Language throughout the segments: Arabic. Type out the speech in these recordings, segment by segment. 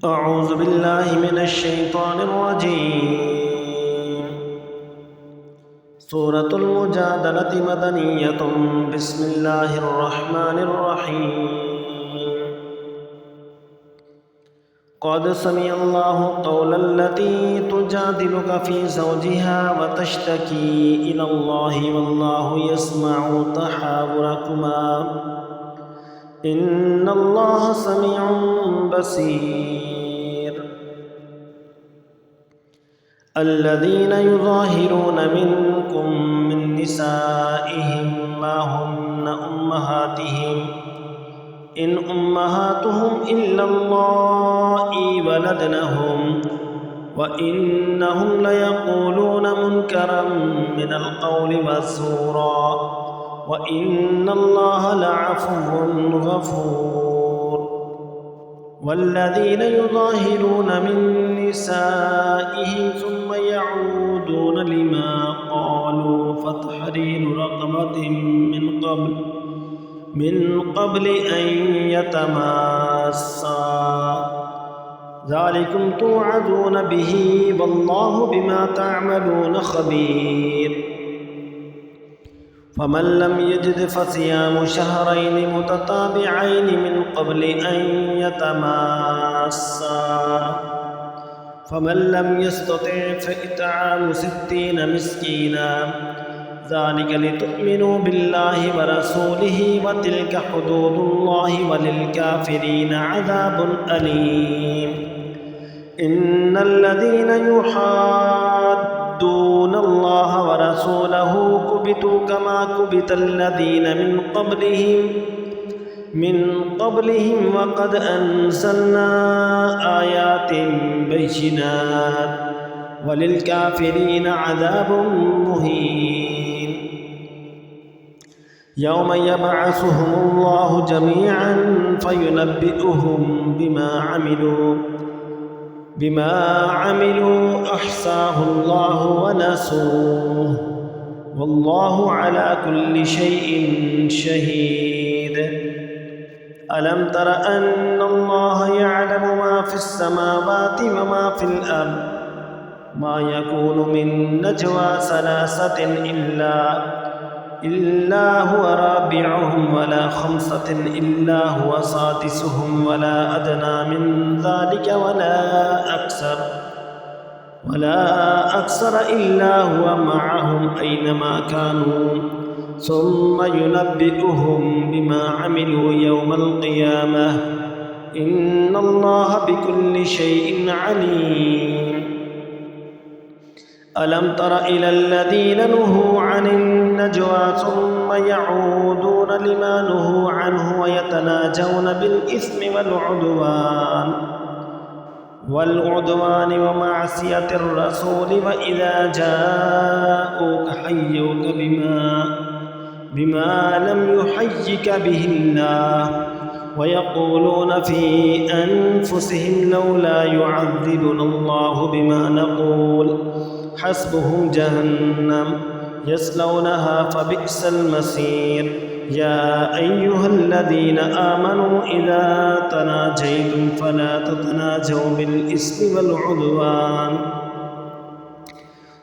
أعوذ بالله من الشيطان الرجيم. سورة المجادلة مدنية. بسم الله الرحمن الرحيم. قد سمع الله قول التي تجادلك في زوجها وتشتكي إلى الله والله يسمع تحاوركما إن الله سميع بصير. الذين يظاهرون منكم من نسائهم ما هن أمهاتهم إن أمهاتهم إلا اللائي ولدنهم وإنهم ليقولون منكرا من القول وزورا وإن الله لعفو غفور. والذين يظاهرون من نسائهم ثم يعودون لما قالوا فتحرير رقبة من قبل أن يتماسا ذلكم توعدون به والله بما تعملون خبير. فمن لم يجد فصيام شهرين متتابعين من قبل أن يتماسا فمن لم يستطع فإطعام 60 مسكينا ذلك لتؤمنوا بالله ورسوله وتلك حدود الله وللكافرين عذاب أليم. إن الذين يحادون الله ورسوله كبتوا كما كبت الذين من قبلهم وقد أنزلنا آيات بينات وللكافرين عذاب مهين. يوم يبعثهم الله جميعا فينبئهم بما عملوا أحصاه الله ونسوه والله على كل شيء شهيد. ألم تر أن الله يعلم ما في السماوات وما في الأرض ما يكون من نجوى 3 إلا هو رابعهم ولا 5 إلا هو سادسهم ولا أدنى من ذلك ولا أكثر إلا هو معهم أينما كانوا ثم ينبئهم بما عملوا يوم القيامة إن الله بكل شيء عليم. ألم تر إلى الذين نهوا عن النجوى ثم يعودون لما نهوا عنه ويتناجون بالإثم والعدوان ومعصية الرسول وإذا جاءوك حيوك بما لم يحيك به الله ويقولون في أنفسهم لولا يعذبنا الله بما نقول حسبهم جهنم يصلونها فبئس المصير. يا أيها الذين آمنوا إذا تناجيتم فلا تتناجوا بالإثم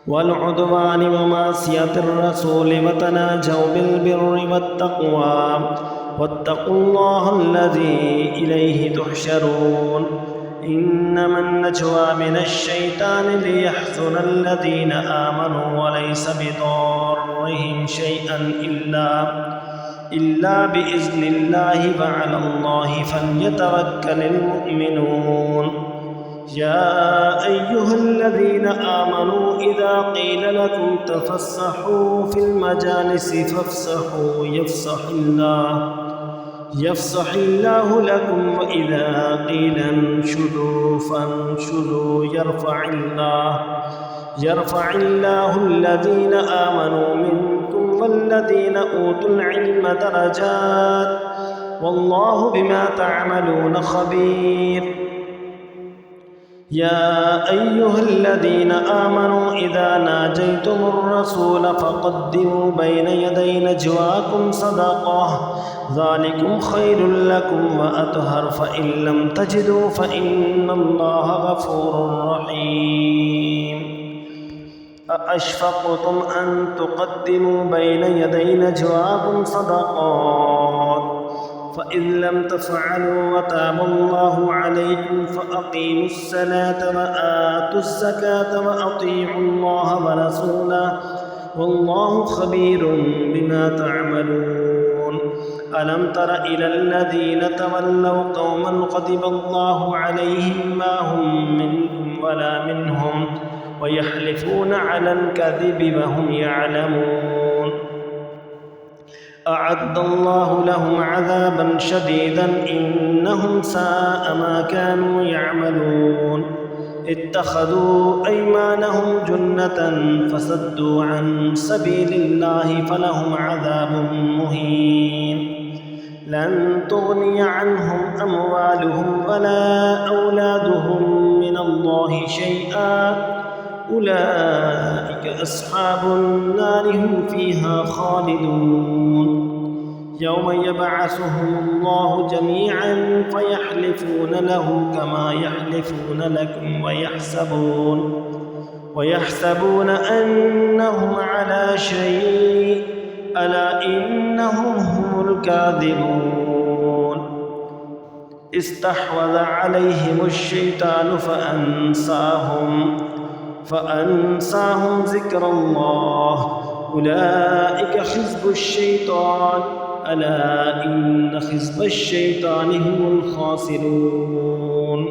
والعدوان ومعصية الرسول وتناجوا بالبر والتقوى واتقوا الله الذي إليه تحشرون. إنما النجوى من الشيطان ليحزن الذين آمنوا وليس بضارهم شيئا إلا بإذن الله وعلى الله فليتوكل المؤمنون. يا أيها الذين آمنوا إذا قيل لكم تفسحوا في المجالس فافسحوا يفسح الله لكم وإذا قيل انشدوا فانشدوا يرفع الله الذين آمنوا منكم والذين أوتوا العلم درجات والله بما تعملون خبير. يا أيها الذين آمنوا إذا ناجيتم الرسول فقدموا بين يدي نجواكم صدقة ذلكم خير لكم وأطهر فإن لم تجدوا فإن الله غفور رحيم أأشفقتم أن تقدموا بين يدي نجواكم صدقات فإذ لم تفعلوا وتاب الله عليكم فأقيموا الصلاة وآتوا الزكاة وأطيعوا الله ورسوله والله خبير بما تعملون ألم تر إلى الذين تولوا قوما غضب الله عليهم ما هم منكم ولا منهم ويحلفون على الكذب وهم يعلمون أعد الله لهم عذابا شديدا إنهم ساء ما كانوا يعملون اتخذوا أيمانهم جنة فصدوا عن سبيل الله فلهم عذاب مهين لن تغني عنهم أموالهم ولا أولادهم من الله شيئا أولئك أصحاب النار هم فيها خالدون يوم يبعثهم الله جميعا فيحلفون له كما يحلفون لكم ويحسبون أنهم على شيء ألا إنهم هم الكاذبون استحوذ عليهم الشيطان فأنساهم ذكر الله أولئك حزب الشيطان ألا إن حزب الشيطان هم الخاسرون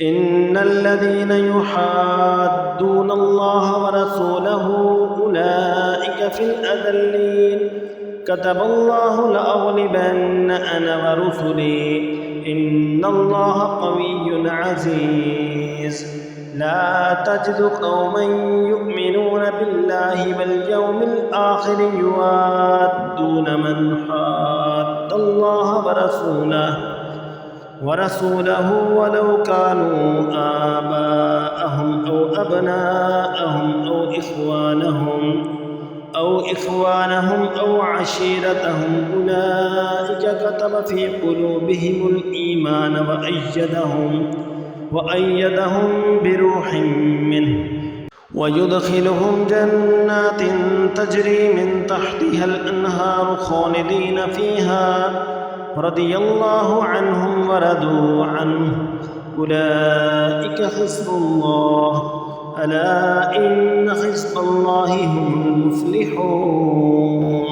إن الذين يحادون الله ورسوله أولئك في الأذلين كتب الله لأغلبن أنا ورسلي إن الله قوي عزيز لا تجد قوما يؤمنون بالله واليوم الآخر يوادون من حاد الله ورسوله ولو كانوا آباءهم أو أبناءهم أو إخوانهم أو عشيرتهم أولئك كتب في قلوبهم الإيمان وأيدهم بروح منه ويدخلهم جنات تجري من تحتها الأنهار خالدين فيها رضي الله عنهم ورضوا عنه أولئك حزب الله ألا إن حزب الله هم المفلحون